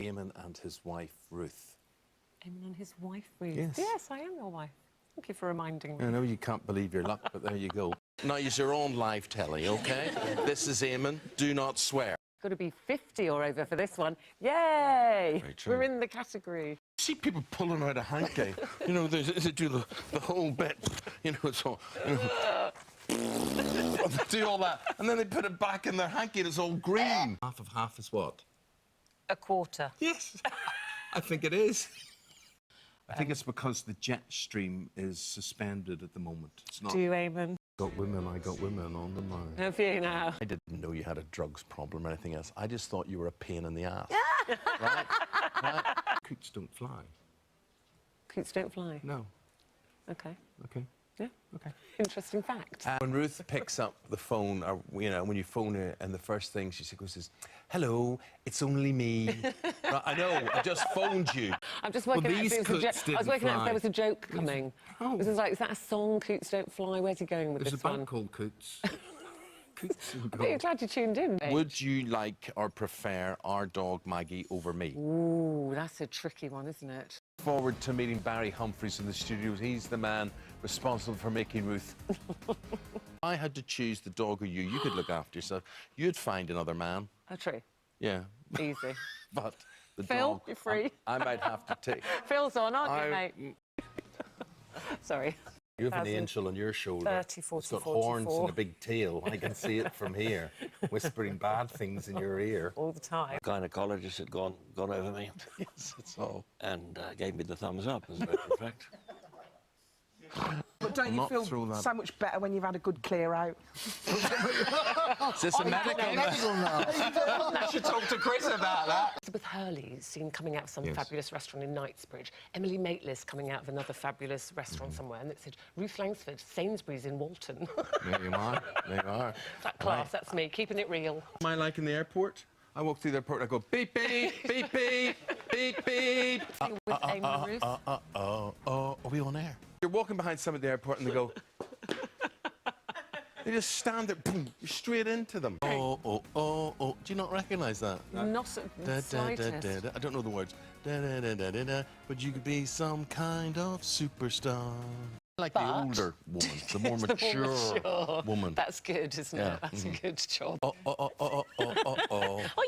Eamonn and his wife, Ruth. Eamonn and his wife, Ruth? Yes. Yes, I am your wife. Thank you for reminding me. I know you can't believe your luck, but there you go. Now, you're on live telly, OK? This is Eamonn. Do not swear. Got to be 50 or over for this one. Yay! Very true. We're in the category. See people pulling out a hanky. You know, they do the whole bit. You know, it's all... You know, they do all that, and then they put it back in their hanky and it's all green. Half of half is what? A quarter. Yes, I think it is. I think it's because the jet stream is suspended at the moment. It's not. Do you, Eamonn? I got women on the mind. Have you now? I didn't know you had a drugs problem or anything else. I just thought you were a pain in the ass. Right? Right? Coots don't fly. Coots don't fly? No. OK. OK. Yeah. OK. Interesting fact. When Ruth picks up the phone, or, you know, when you phone her, and the first thing she goes, "Hello, it's only me." Right, I know, I just phoned you. I'm just working out if I was working out if there was a joke coming. Oh. This is like, is that a song, Coots Don't Fly? Where's he going with There's this a one? band called Coots. Coots and I'm glad you tuned in. Would you like or prefer our dog Maggie over me? Ooh, that's a tricky one, isn't it? Forward to meeting Barry Humphries in the studios. He's the man responsible for making Ruth. If I had to choose the dog or you could look after yourself. You'd find another man. Oh, true. Yeah. Easy. But the Phil, dog, you're free. I might have to take... Phil's on, aren't you, mate? Sorry. You have an angel on your shoulder. 30, 40, it's got 44. horns and a big tail. I can see it from here, whispering bad things in your ear. All the time. The gynecologist had gone over me. Yes, it's all. And gave me the thumbs up, as a matter of fact. But don't you feel so much better when you've had a good clear out? Is this a medical now? I should talk to Chris about that. Elizabeth Hurley seen coming out of some fabulous restaurant in Knightsbridge. Emily Maitlis coming out of another fabulous restaurant somewhere, and it said Ruth Langsford, Sainsbury's in Walton. There you are. There you are. That class, that's me, keeping it real. Am I like in the airport? I walk through the airport and I go beep beep beep beep beep beep. With Eamonn and Ruth. Are we on air? You're walking behind someone at the airport and they go. They just stand there, boom, straight into them. Oh. Do you not recognise that? Not the slightest. I don't know the words. But you could be some kind of superstar. Like the older woman, the more mature woman. That's good, isn't it? That's a good job. Oh,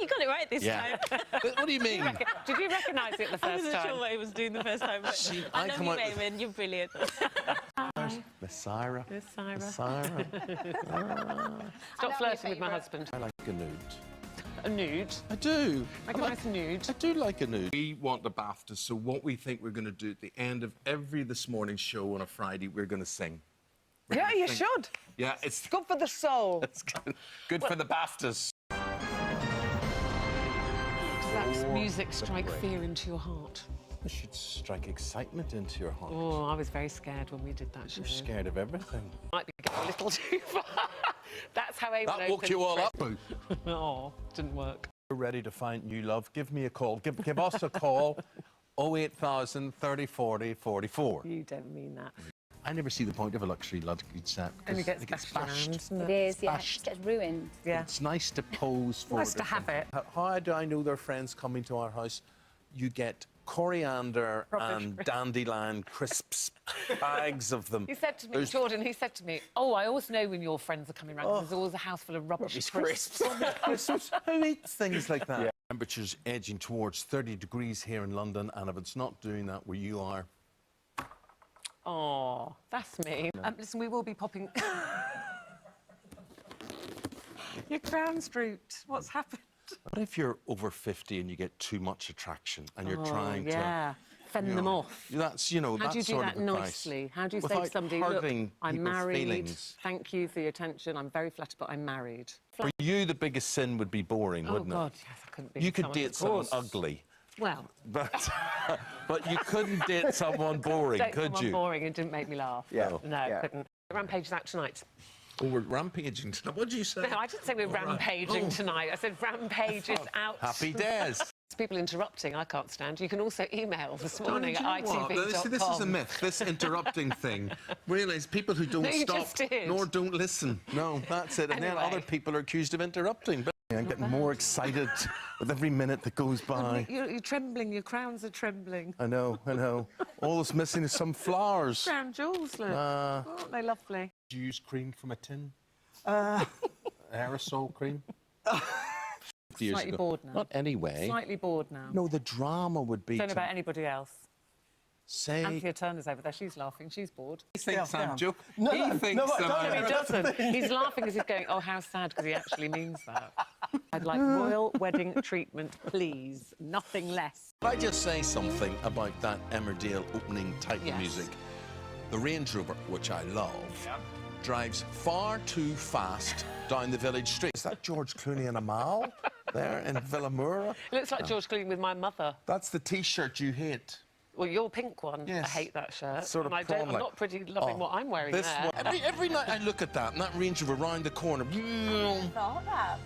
you got it right this time. What do you mean? Did you recognise it the first time? I wasn't sure what he was doing the first time, but I know you, Eamonn. You're brilliant. Miss Syra. Miss Syra. Miss Syra. Stop flirting with my husband. I like a nude. A nude? I do. Like a nice nude? I do like a nude. We want the BAFTAs, so what we think we're going to do at the end of every This Morning show on a Friday, we're going to sing. Yeah, you should. Yeah, it's Good for the soul. It's good for the BAFTAs. Does that music strike fear into your heart? It should strike excitement into your heart. Oh, I was very scared when we did that show. You're scared of everything. Might be going a little too far. That's how Eamonn That woke you all up. Oh, didn't work. We're ready to find new love. Give me a call. Give us a call. 08000 30 40 44. You don't mean that. I never see the point of a luxury luggage set. And it gets bashed. It is, yeah. It gets ruined. Yeah. It's nice to pose for Nice to have it. How do I know their friends coming to our house? You get coriander and dandelion crisps, bags of them. He said to me, Jordan, he said to me, oh, I always know when your friends are coming round, 'cause there's always a house full of rubbish crisps. Who eats things like that? Yeah. Temperature's edging towards 30 degrees here in London, and if it's not doing that where you are... Oh, that's me. Listen, we will be popping... Your crown's drooped. What's happened? What if you're over 50 and you get too much attraction and you're trying to... fend them off. That's, you know, How do you do that nicely? How do you say to somebody, look, I'm married, feelings. Thank you for your attention, I'm very flattered, but I'm married. For you, the biggest sin would be boring, wouldn't it? Oh, God, yes, I couldn't be You could date someone ugly. Well... But you couldn't date someone boring, could you? boring and didn't make me laugh. Yeah. No, couldn't. Rampage is out tonight. Oh, we're rampaging tonight. What did you say? No, I didn't say we're rampaging tonight. I said Rampage is out. Happy days. People interrupting, I can't stand. You can also email this morning at itv.com. This is a myth, this interrupting thing. Realise people who don't stop nor don't listen. No, that's it. And then other people are accused of interrupting. I'm getting more excited with every minute that goes by. You're trembling. Your crowns are trembling. I know, I know. All that's missing is some flowers. Crown jewels, look. Aren't they lovely? Do you use cream from a tin? Aerosol cream? Slightly bored now. Not anyway. Slightly bored now. No, the drama would be. Don't know about anybody else. Say. Anthea Turner's over there. She's laughing. She's bored. He thinks I'm joking. No, He no, thinks no, that no, I'm... He doesn't. He's laughing as he's going, oh, how sad, because he actually means that. I'd like royal wedding treatment, please. Nothing less. Can I just say something about that Emmerdale opening type of Yes. music? The Range Rover, which I love, drives far too fast down the village street. Is that George Clooney and Amal there in Villamoura? It looks like George Clooney with my mother. That's the T-shirt you hate. Well, your pink one. Yes. I hate that shirt. Sort of and prawn I'm like. not pretty loving what I'm wearing This there. one. Every night I look at that, and that Range Rover round the corner.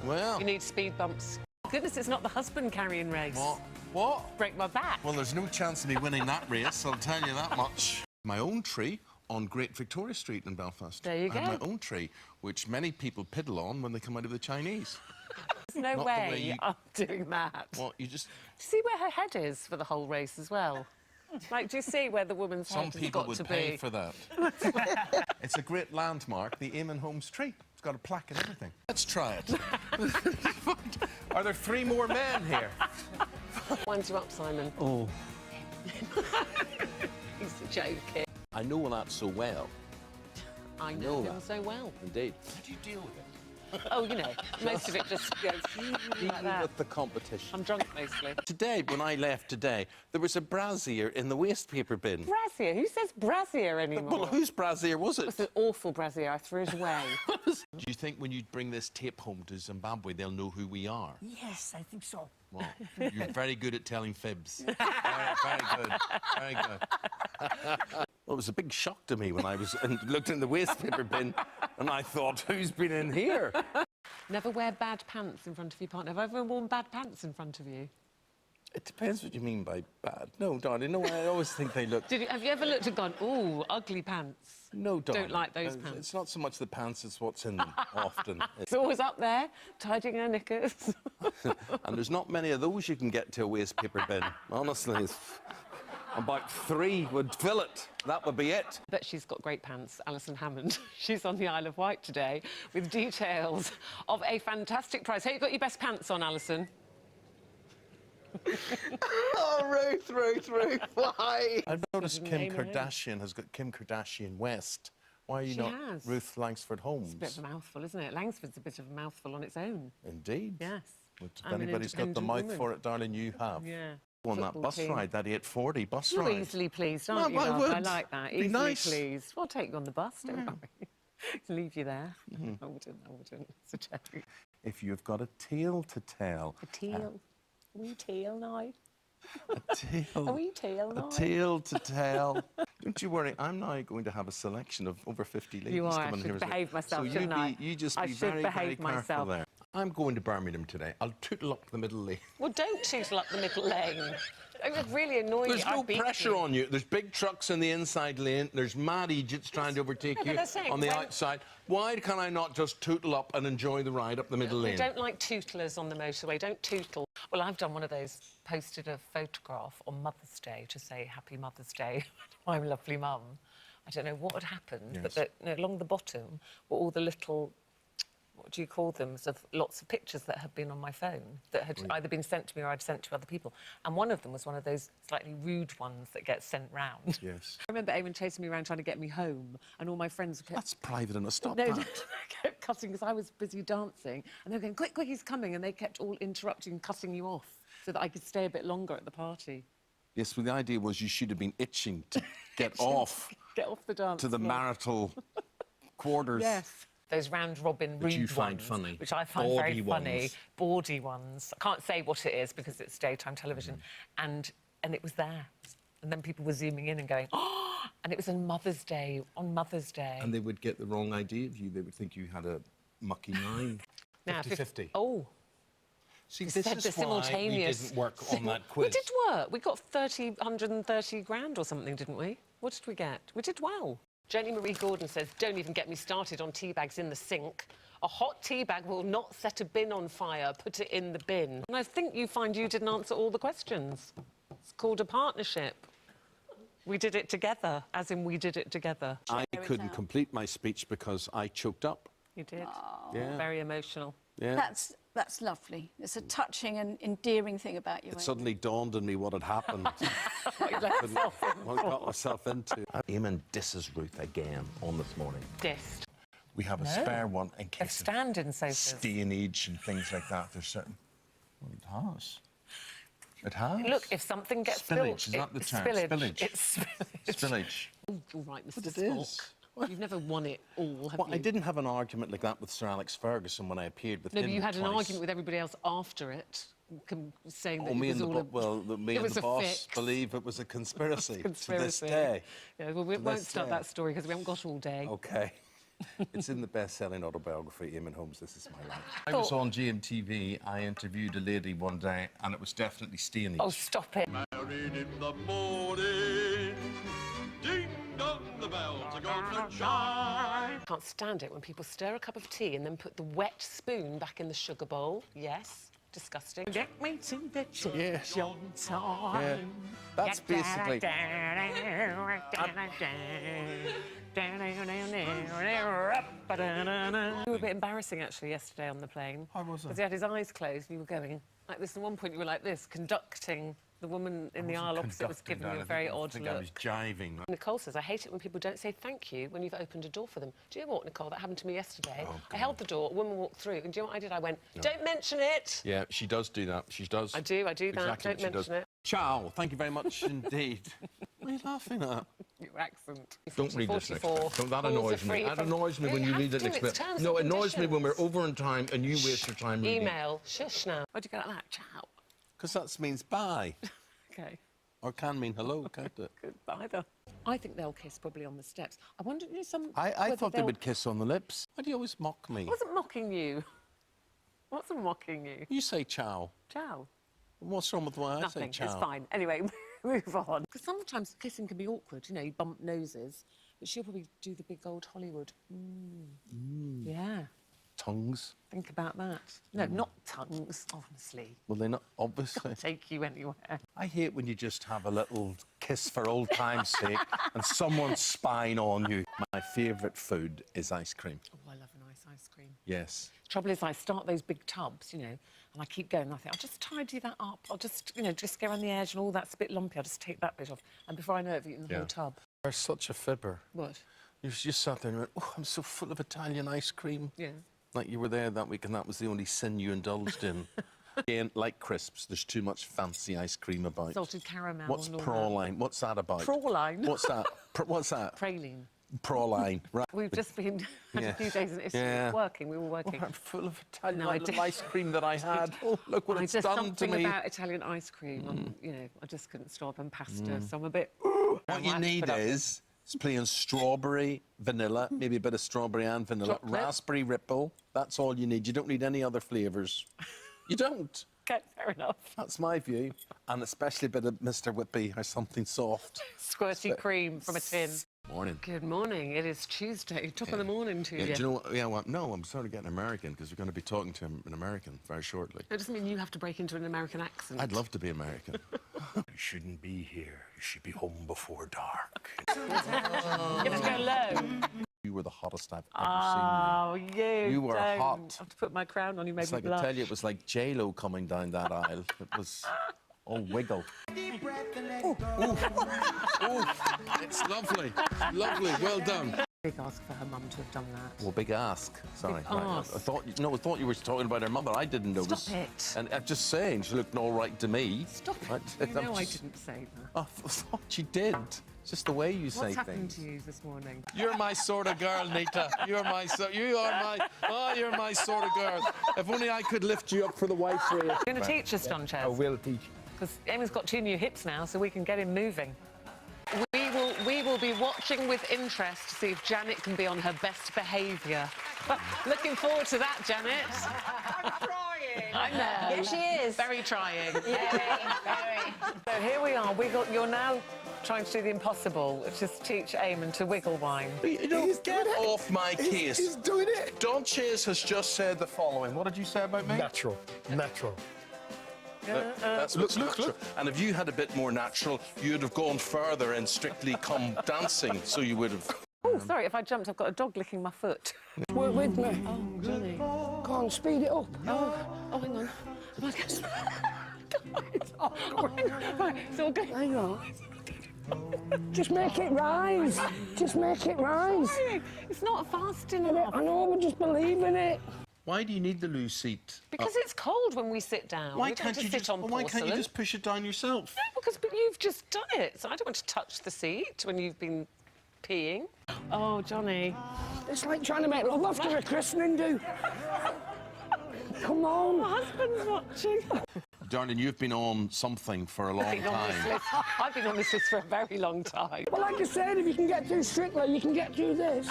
Well. You need speed bumps. Goodness, it's not the husband carrying race. What? What? Break my back. Well, there's no chance of me winning that race, I'll tell you that much. My own tree on Great Victoria Street in Belfast. There you I have go. my own tree, which many people piddle on when they come out of the Chinese. There's no Not the way, way you- I'm doing that. Well, you just... Do you see where her head is for the whole race as well? Like, do you see where the woman's Some head has people got would to pay be? for that. It's a great landmark, the Eamonn Homes tree. It's got a plaque and everything. Let's try it. Are there 3 more men here? Winds you up, Simon. Oh, He's joking. I know that so well. I know him that. so well. Indeed. How do you deal with it? Oh, you know, most of it just goes like that. With the competition. I'm drunk, mostly. Today, when I left today, there was a brassiere in the waste paper bin. Brassiere? Who says brassiere anymore? Well, whose brassiere was it? It's an awful brassiere. I threw it away. Do you think when you bring this tape home to Zimbabwe, they'll know who we are? Yes, I think so. Well, you're very good at telling fibs. Very good. Very good. Well, it was a big shock to me when I looked in the waste paper bin and I thought, who's been in here? Never wear bad pants in front of your partner. Have I ever worn bad pants in front of you? It depends what you mean by bad. No, darling, no, I always think they look... Have you ever looked and gone, ooh, ugly pants? No, darling. Don't like those pants. It's not so much the pants, it's what's in them, often. It's always up there, tidying her knickers. And there's not many of those you can get to a waste paper bin. Honestly, about 3 would fill it. That would be it. But she's got great pants, Alison Hammond. She's on the Isle of Wight today with details of a fantastic prize. Hey, you got your best pants on, Alison? Oh, Ruth, why? I've noticed Kim name her own. Kardashian has got Kim Kardashian West. Why are you She not has. Ruth Langsford Holmes? It's a bit of a mouthful, isn't it? Langsford's a bit of a mouthful on its own. Indeed. Yes. But if I'm an anybody's got the independent mouth woman. for it, darling, you have. Yeah. On that Football bus team. ride, that 8:40 bus You're ride. easily pleased, aren't you, I love? would. I like that. Be Easily nice. pleased. Well, I'll take you on the bus, don't worry. Leave you there. I wouldn't. It's a joke. If you've got a tale to tell. A teal. A wee teal now. A tale. A wee teal now. A tale to tell. Don't you worry, I'm now going to have a selection of over 50 ladies You are. coming I here. should behave myself, so shouldn't I? You just I be should very, behave very careful myself. there. I'm going to Birmingham today. I'll tootle up the middle lane. Well, don't tootle up the middle lane. It would really annoy you. There's no I'd beat pressure you. on you. There's big trucks in the inside lane. There's mad idiots trying to overtake No, but you they're saying on the when- outside. Why can I not just tootle up and enjoy the ride up the middle We lane? don't like tootlers on the motorway. Don't tootle. Well, I've done one of those, posted a photograph on Mother's Day to say Happy Mother's Day to my lovely mum. I don't know what had happened, but along the bottom were all the little, what do you call them, sort of lots of pictures that had been on my phone that had either been sent to me or I'd sent to other people. And one of them was one of those slightly rude ones that get sent round. Yes. I remember Eamonn chasing me around trying to get me home, and all my friends kept... That's private enough. Stop No, that. they kept cutting because I was busy dancing, and they were going, quick, quick, he's coming, and they kept all interrupting and cutting you off so that I could stay a bit longer at the party. Yes, well, the idea was you should have been itching to get off Get off the dance to the floor. marital quarters. Yes. Those round-robin rude you find ones, funny. which I find Bawdy very funny. ones. Bawdy ones. I can't say what it is because it's daytime television. And it was there. And then people were zooming in and going, oh! And it was on Mother's Day, And they would get the wrong idea of you. They would think you had a mucky nine. Now, 50-50. Oh. See, You this said is the why we simultaneous. didn't work on that We quiz. did work. We got 130 grand or something, didn't we? What did we get? We did well. Jenny Marie Gordon says, don't even get me started on tea bags in the sink. A hot tea bag will not set a bin on fire. Put it in the bin. And I think you find you didn't answer all the questions. It's called a partnership. We did it together, as in we did it together. I couldn't complete my speech because I choked up. You did. Oh. Yeah. Very emotional. Yeah. That's lovely. It's a touching and endearing thing about you. It suddenly dawned on me what had happened. What I got myself into. Eamonn disses Ruth again on this morning. Dissed. We have a spare one in They're case of standing sofas. steerage and things like that. There's certain... Well, it has. It has. Look, if something gets Spillage, spilled... is that the term? Spillage. Spillage. It's spillage. Spillage. Oh, all right, Mr. But it Spock. is. You've never won it all, have Well, you? I didn't have an argument like that with Sir Alex Ferguson when I appeared with No, him but you had an twice. argument with everybody else after it, saying that Oh, me it and was the all me it and was the a boss fix. believe it was a conspiracy, to this Conspiracy. day. Yeah, well, we To won't this start day. that story because we haven't got all day. Okay. It's in the best-selling autobiography, Eamonn Holmes, This Is My Life. I was on GMTV, I interviewed a lady one day, and it was definitely steerage. Oh, stop it. Married in the morning, ding dong, the bells are gonna chime. I can't stand it when people stir a cup of tea and then put the wet spoon back in the sugar bowl. Yes, disgusting. Get me to the Yes. your time. Yeah. That's basically... You were a bit embarrassing, actually, yesterday on the plane. How was I? Because he had his eyes closed and you were going like this. At one point, you were like this, conducting. The woman in the aisle opposite was giving you a very odd I think look. I was jiving. Nicole says, I hate it when people don't say thank you when you've opened a door for them. Do you know what, Nicole? That happened to me yesterday. I held the door, a woman walked through, and do you know what I did? I went, don't mention it! Yeah, she does do that. She does. I do that. Exactly what Don't she does. mention it. Ciao. Thank you very much indeed. What are you laughing at? Your accent. Don't read this next 44. bit. That Calls annoys are me. free That from- annoys me You when you have read the to, next it's bit. terms No, it and annoys me when we're conditions. over in time and you waste your time reading. Email. Shush now. Why'd you get like that? Ciao. Because that means bye. OK. Or can mean hello, can't it? Goodbye, though. I think they'll kiss probably on the steps. I wonder, you know, I whether thought they would kiss on the lips. Why do you always mock me? I wasn't mocking you. I wasn't mocking you. You say ciao. Ciao. What's wrong with the way I Nothing. say ciao? It's fine. Anyway, move on. Because sometimes kissing can be awkward. You know, you bump noses. But she'll probably do the big old Hollywood. Yeah. Tongues. Think about that. No, not tongues, honestly. Will they not? Obviously. Take you anywhere. I hate when you just have a little kiss for old time's sake and someone's spying on you. My favourite food is ice cream. Oh, I love a nice ice cream. Yes. Trouble is, I start those big tubs, you know, and I keep going. And I think, I'll just tidy that up. I'll just, you know, just go around the edge and all that's a bit lumpy. I'll just take that bit off. And before I know it, I've eaten the whole tub. You're such a fibber. What? You just sat there and went, oh, I'm so full of Italian ice cream. Yeah. Like you were there that week and that was the only sin you indulged in. Again, like crisps, there's too much fancy ice cream about. Salted caramel. What's and all praline? What's that about? Praline? What's that? What's that? Praline. Praline. Right. We've just been had a few days in Italy working. We were working. I'm full of Italian No, I did. ice cream that I had. Oh, look what it's just done to something me. about Italian ice cream. You know, I just couldn't stop, and pasta. So I'm a bit. What you need is plain strawberry, vanilla, maybe a bit of strawberry and vanilla, Chocolate. raspberry ripple. That's all you need. You don't need any other flavours. You don't. Okay, fair enough. That's my view. And especially a bit of Mr. Whippy or something soft. Squirty cream from a tin. Morning. Good morning. It is Tuesday. Top of the morning to you. Do you know what? Yeah, well, no, I'm sort of getting American because we're going to be talking to him in American very shortly. It doesn't mean you have to break into an American accent. I'd love to be American. You shouldn't be here. You should be home before dark. You have to go low. You were the hottest I've ever seen you. You You were don't. hot. I have to put my crown on. You made It's me like I blush. tell you, it was like J-Lo coming down that aisle. It was all wiggle. It's lovely. Lovely. Well done. Big ask for her mum to have done that. Well, big ask. Sorry. Big Right. ask. I thought you were talking about her mother. I didn't notice. Stop it. And I'm just saying, she looked all right to me. Stop Right? it. You know I just- didn't say that. I thought she did. It's just the way you say What's happened things. to you this morning? You're my sort of girl, Nita. You're my sort of girl. If only I could lift you up for the wife race. You're going to teach us, Sanchez? I will teach. Because Amy's got 2 new hips now, so we can get him moving. We will be watching with interest to see if Janet can be on her best behaviour. Looking forward to that, Janet. I'm trying. I know. Yes, she is. Very trying. Very. So here we are. You're now trying to do the impossible, which is teach Eamonn to wiggle wine. You know, get off my case. He's doing it. Don Chase has just said the following. What did you say about me? Natural. Natural. That's what's natural. And if you had a bit more natural, you'd have gone further and strictly come dancing, so you would have... Oh, sorry, if I jumped, I've got a dog licking my foot. Work with me. Oh, Johnny. Go on, speed it up. Oh, hang on. Right, it's all good. Hang on. Just make it rise. Just make it rise. It's not fast enough. I know, but just believe in it. Why do you need the loose seat? Because it's cold when we sit down. Why We don't can't you sit just? on Why can't you porcelain. just push it down yourself? No, because but you've just done it, so I don't want to touch the seat when you've been peeing. Oh, Johnny. It's like trying to make love after a christening, do. Come on. My husband's watching. Darling, you've been on something for a long time. I've been on this list for a very long time. Well, like I said, if you can get through Strictly, you can get through this.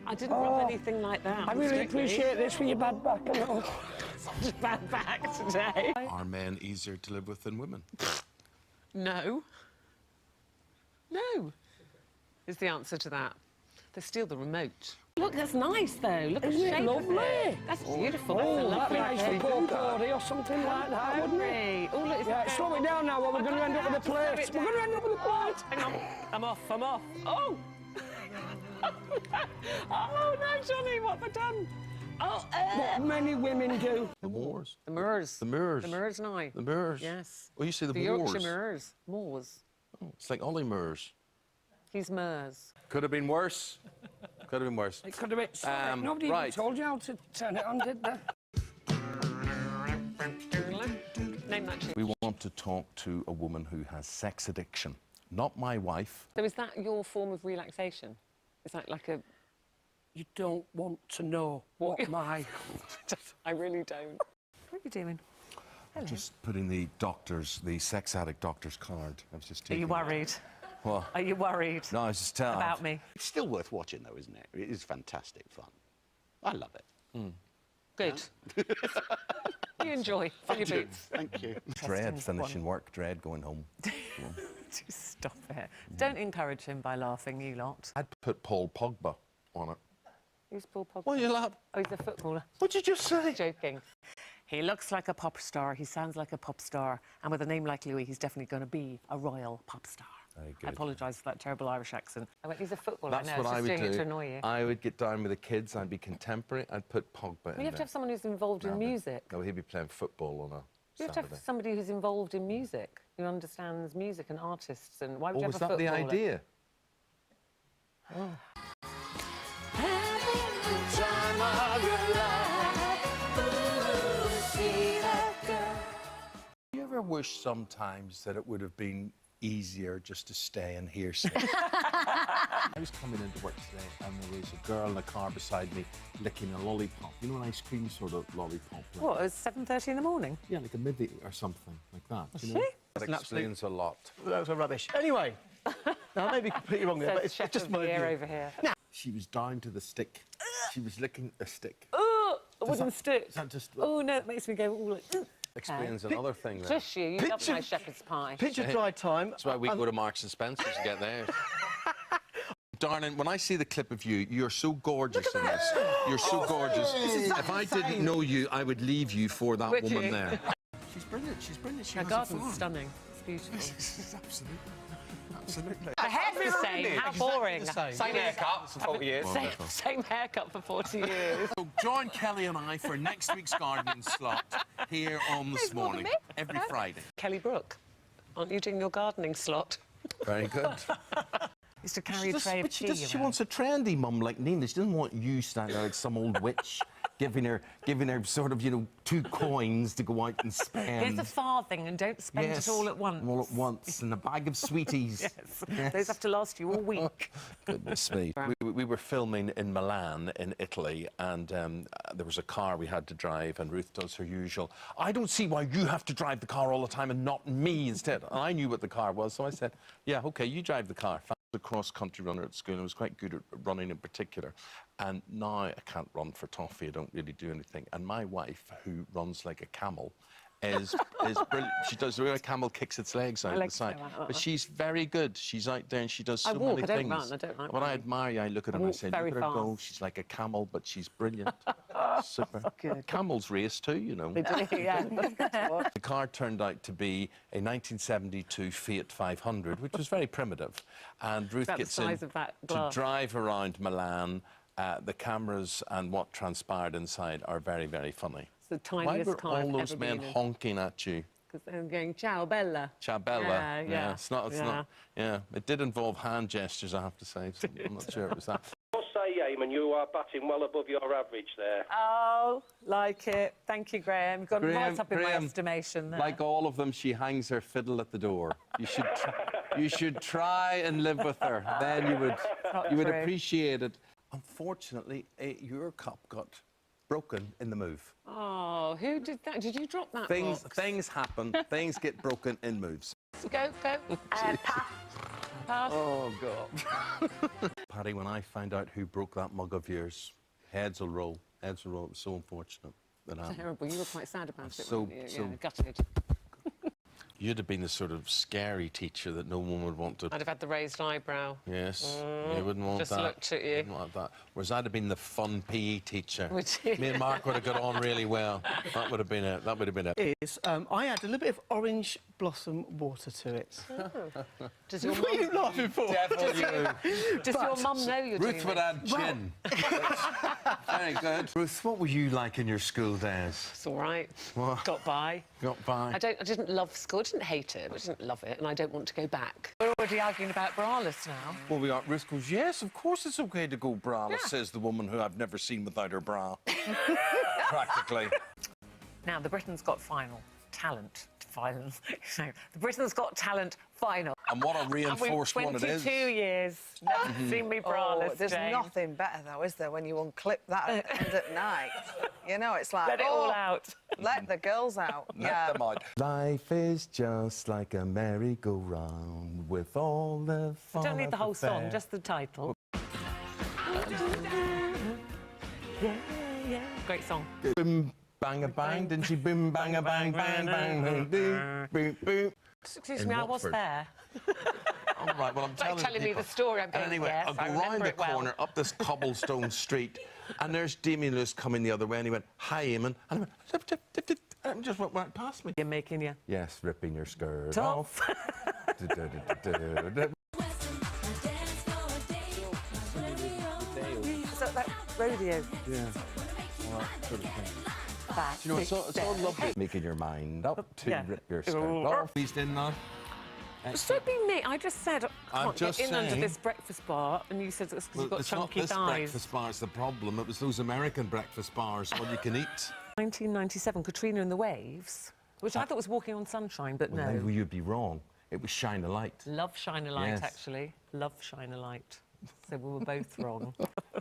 I didn't rub anything like that. I really appreciate this for your bad back and all. Such a bad back today. Are men easier to live with than women? No. No. Is the answer to that. They steal the remote. Look, that's nice, though. Look at the Isn't it shape lovely? of it. That's beautiful. That's a Oh, that'd lovely be nice for cake. poor Cody or something like that, wouldn't it? Very. Oh, look, it's Yeah, slow it down now, or we're going to end up with a plate. it We're going to end up with a plate. Hang on. I'm off. Oh! Oh, no, Johnny, what have I done? Oh, What many women do. The Moors. The Moors. The Moors. The Moors now. The Moors. Yes. Oh, you say the The Moors. Yorkshire Moors. Moors. Oh, it's like Ollie Moors. He's Moors. Could have been worse. Could have been worse. It could have been. Sorry, nobody right. even told you how to turn it on, did they? Name that tune. We want to talk to a woman who has sex addiction. Not my wife. So is that your form of relaxation? Is that like a... You don't want to know what my... I really don't. What are you doing? Hello. Just putting the sex addict doctor's card. I was just Are taking you worried? What? Are you worried No, I was just telling. about me? It's still worth watching, though, isn't it? It is fantastic fun. I love it. Good. You enjoy. Fill your boots. Thank you. Dread finishing work, dread going home. Just stop it. Don't encourage him by laughing, you lot. I'd put Paul Pogba on it. Who's Paul Pogba? Well, you laugh. Oh, he's a footballer. What'd you just say? Joking. He looks like a pop star. He sounds like a pop star. And with a name like Louis, he's definitely going to be a royal pop star. Very I good. apologise for that terrible Irish accent. I went, he's a footballer. That's I know, what I I was would just doing do. it to annoy you. I would get down with the kids. I'd be contemporary. I'd put Pogba in We have to there. have someone who's involved in music. No, he'd be playing football on a You have to Saturday. have somebody who's involved in music, who understands music and artists. And why would Oh, you was have a that the footballer? idea? Do you ever wish sometimes that it would have been easier just to stay and hear sing? I was coming into work today and there was a girl in the car beside me licking a lollipop. You know, an ice cream sort of lollipop. Like, What, it's 7:30 in the morning? yeah, like a midday or something like that. Was you she? know? That explains a lot. That was a rubbish. Anyway, now I may be completely wrong there, but Says it's Chef just of my the year view. over here. She was down to the stick. She was licking a stick. Oh, a wooden stick. Is that just... Oh, no, it makes me go all like... Explains another thing then. Just you love my shepherd's pie. Picture dry time. That's why we go to Marks and Spencer's to get theirs. Darling, when I see the clip of you, you're so gorgeous in this. You're so gorgeous. If I didn't know you, I would leave you for that Would woman you? there. She's brilliant. She's brilliant. She Her has a garden's farm. stunning. It's beautiful. Absolutely. Absolutely. The hair's the same. How boring. Same haircut for 40 years. Same haircut for 40 years. So join Kelly and I for next week's gardening slot here on This Morning, every Friday. Kelly Brook, aren't you doing your gardening slot? Very good. Used to carry a tray of tea She around. wants a trendy mum like Nina. She doesn't want you standing there like some old witch giving her sort of, you know, 2 coins to go out and spend. Here's a farthing and don't spend it all at once. All at once, and a bag of sweeties. Yes. Those have to last you all week. Goodness me. We were filming in Milan, in Italy, and there was a car we had to drive, and Ruth does her usual, I don't see why you have to drive the car all the time and not me instead. And I knew what the car was, so I said, yeah, OK, you drive the car. I was a cross-country runner at school, and I was quite good at running in particular. And now I can't run for toffee, I don't really do anything. And my wife, who runs like a camel, is brilliant. She does the way a camel kicks its legs out the side. But she's very good. She's out there and she does so many I things. don't run. I don't like When I running. admire you, I look at her and I say, look at her go. She's like a camel, but she's brilliant. Super. Camels race too, you know. They do, yeah. The car turned out to be a 1972 Fiat 500, which was very primitive. And Ruth About the gets in size of that to glass. drive around Milan. The cameras and what transpired inside are very, very funny. It's the Why tiniest were car all I've those ever men been in. honking at you? Because they're going, ciao, Bella. Ciao, Bella. Yeah. It's not. Yeah, it did involve hand gestures, I have to say. So I'm not sure it was that. I must say, Eamonn, you are batting well above your average there. Oh, like it. Thank you, Graham. You've got right up in my Graham, estimation there. like all of them, she hangs her fiddle at the door. You should try and live with her. Then you would appreciate it. Unfortunately, your cup got broken in the move. Oh, who did that? Did you drop that Things box? happen. Things get broken in moves. Go. Pass. Oh, God. Paddy, when I find out who broke that mug of yours, heads will roll. Heads will roll. It was so unfortunate that happened. Terrible. You were quite sad about it, So- weren't you? so- Yeah, gutted. You'd have been the sort of scary teacher that no one would want to... I'd have had the raised eyebrow. Yes, you wouldn't want Just that. looked at you. Wouldn't want that. Whereas I'd have been the fun PE teacher. Would you? Me and Mark would have got on really well. That would have been it. That would have been it. Is I add a little bit of orange blossom water to it. Does your What are you mum, laughing for? Devil you. does your mum know you're doing Ruth would this? add gin. Very good. Ruth, what were you like in your school days? It's all right. What? Got by. Got by. I didn't love school. I didn't hate it, but I didn't love it, and I don't want to go back. We're already arguing about braless now. Well, we are. Ruth goes, yes, of course it's OK to go braless, says the woman who I've never seen without her bra. Practically. Now, the Britain's Got Talent final. The Britain's Got Talent final. And what a reinforced one it is. 22 years. Never seen me braless, There's Jane. nothing better, though, is there, when you unclip that at the end at night? You know, it's like, Let it all out. let the girls out. Let them out. Life is just like a merry-go-round with all the fun. Don't need the of whole fair. song, just the title. Yeah. Great song. Boom, bang a bang, didn't she? Boom, bang a bang, bang, bang, bang, boom, boom, boom. Excuse In me, I was Watford. there. All right, well, I'm telling telling me people. the story, I'm going, And anyway, yes, I'll I go round remember the it well. corner, up this cobblestone street, and there's Damien Lewis coming the other way, and he went, hi, Eamonn. And I went, tip, tip, tip, tip, and just went right past me. You're making you Yes, ripping your skirt tough. off. So that rodeo. Yeah. Well, that sort of thing. You know, it's so lovely making your mind up to Yeah. rip your skirt off. Pleased in now. So be me. I just said, I I'm can't just get in under saying- this breakfast bar, and you said it's because you've got it's not chunky this thighs. breakfast bar's the problem. It was those American breakfast bars, all you can eat. 1997, Katrina and the Waves, which I thought was Walking on Sunshine, but Well, no. then you'd be wrong. It was Shine a Light. Love Shine a Light, Yes. actually. Love Shine a Light. So we were both wrong.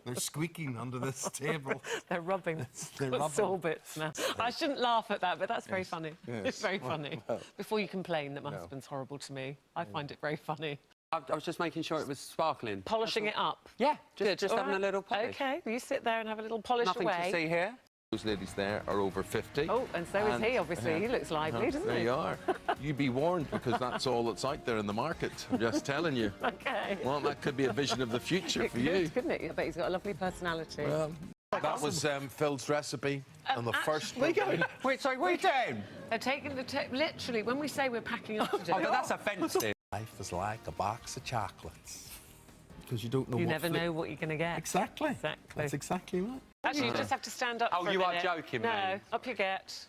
They're squeaking under this table. They're rubbing They're the rubbing. sore bits now. I shouldn't laugh at that, but that's very funny. Yes. It's very funny. well. Before you complain that my husband's horrible to me, I find it very funny. I was just making sure it was sparkling. Polishing it up. Yeah, Good. just All having right. a little polish. OK, you sit there and have a little polish Nothing away. to see here. Those ladies there are over 50. Oh, and so is he, obviously. He looks lively, doesn't There he? you are. You be warned, because that's all that's out there in the market. I'm just telling you. OK. Well, that could be a vision of the future It for you. could, couldn't it? I bet he's got a lovely personality. Well, that was Phil's recipe on the first. Where you going? Wait, sorry, what are you doing? They're taking the... literally, when we say we're packing up today... Oh, but that's offensive. Life is like a box of chocolates. Because you don't know You what never know what you're going to get. Exactly. Exactly. That's exactly right. Actually, you just have to stand up Oh, for a you are minute. joking No, me. up you get.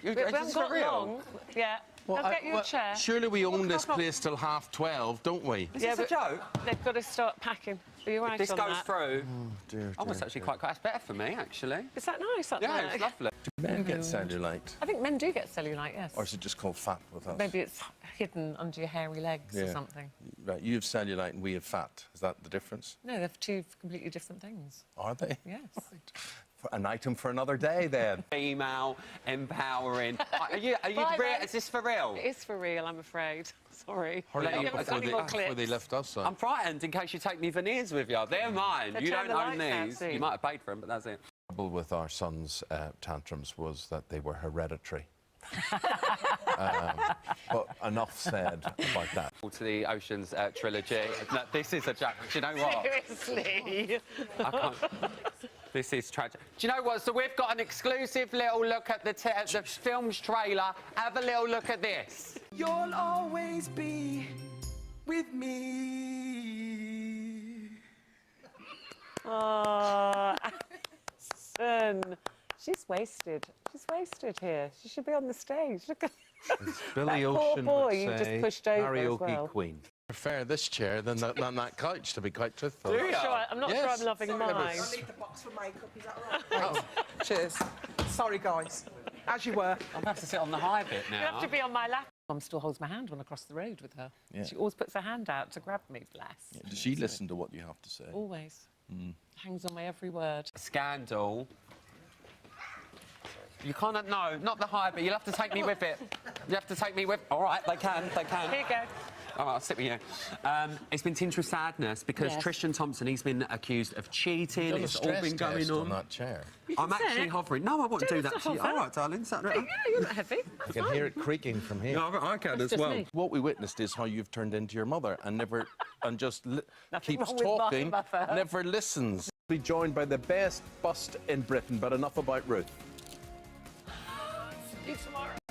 You, We haven't this for got real? long. Yeah. I'll get you a chair. Surely we own this come on. place till 12:30, don't we? Is Yeah, this a joke? They've got to start packing. Are you right If this on goes that? through. Dear, Oh, it's actually quite. That's better for me, actually. Is that nice up Yeah, there? it's lovely. Men get cellulite. I think men do get cellulite, yes. Or is it just called fat with us? Maybe it's hidden under your hairy legs or Yeah. something. Right, you have cellulite and we have fat. Is that the difference? No, they're two completely different things. Are they? Yes. An item for another day, then. Female, empowering. Are you Bye, real? then. Is this for real? It is for real, I'm afraid. Sorry. Hurry Have you up got before any they, more before they clips? lift us up. I'm frightened in case you take me veneers with you. They're mine. They're You turn don't the own lights out these. soon. You might have paid for them, but that's it. The trouble with our son's tantrums was that they were hereditary. But enough said about that. To the Oceans trilogy. No, this is a joke. Do you know what? Seriously. I can't. This is tragic. Do you know what? So we've got an exclusive little look at the film's trailer. Have a little look at this. You'll always be with me. Oh, Alison. She's wasted. She's wasted here. She should be on the stage. Look at Billy that Ocean poor boy would you say, just pushed over as karaoke well. queen. I prefer this chair than that couch, to be quite truthful. Do you? I'm not sure I'm loving mine. I'll leave the box for makeup, is that right? Cheers. Sorry, guys. As you were. I'm have to sit on the high bit now. You have to be on my lap. Mum still holds my hand when I cross the road with her. Yeah. She always puts her hand out to grab me, bless. Yeah, does she listen to what you have to say? Always. Hangs on my every word. Scandal. You can't, no, not the high bit. You'll have to take me with it. You have to take me with... All right, they can. Here you go. All right, I'll sit with you. It's been tinge of sadness because Yes. Tristan Thompson, he's been accused of cheating. Done a It's all stress been going test on. that chair. I'm actually hovering. No, I won't do that to you. hover. All right, darling. Yeah, you're not heavy. You can hear it creaking from here. No, I can as just well. me. What we witnessed is how you've turned into your mother and just Nothing keeps wrong with my talking, mother. never listens. Be joined by the best bust in Britain, but enough about Ruth. See you tomorrow.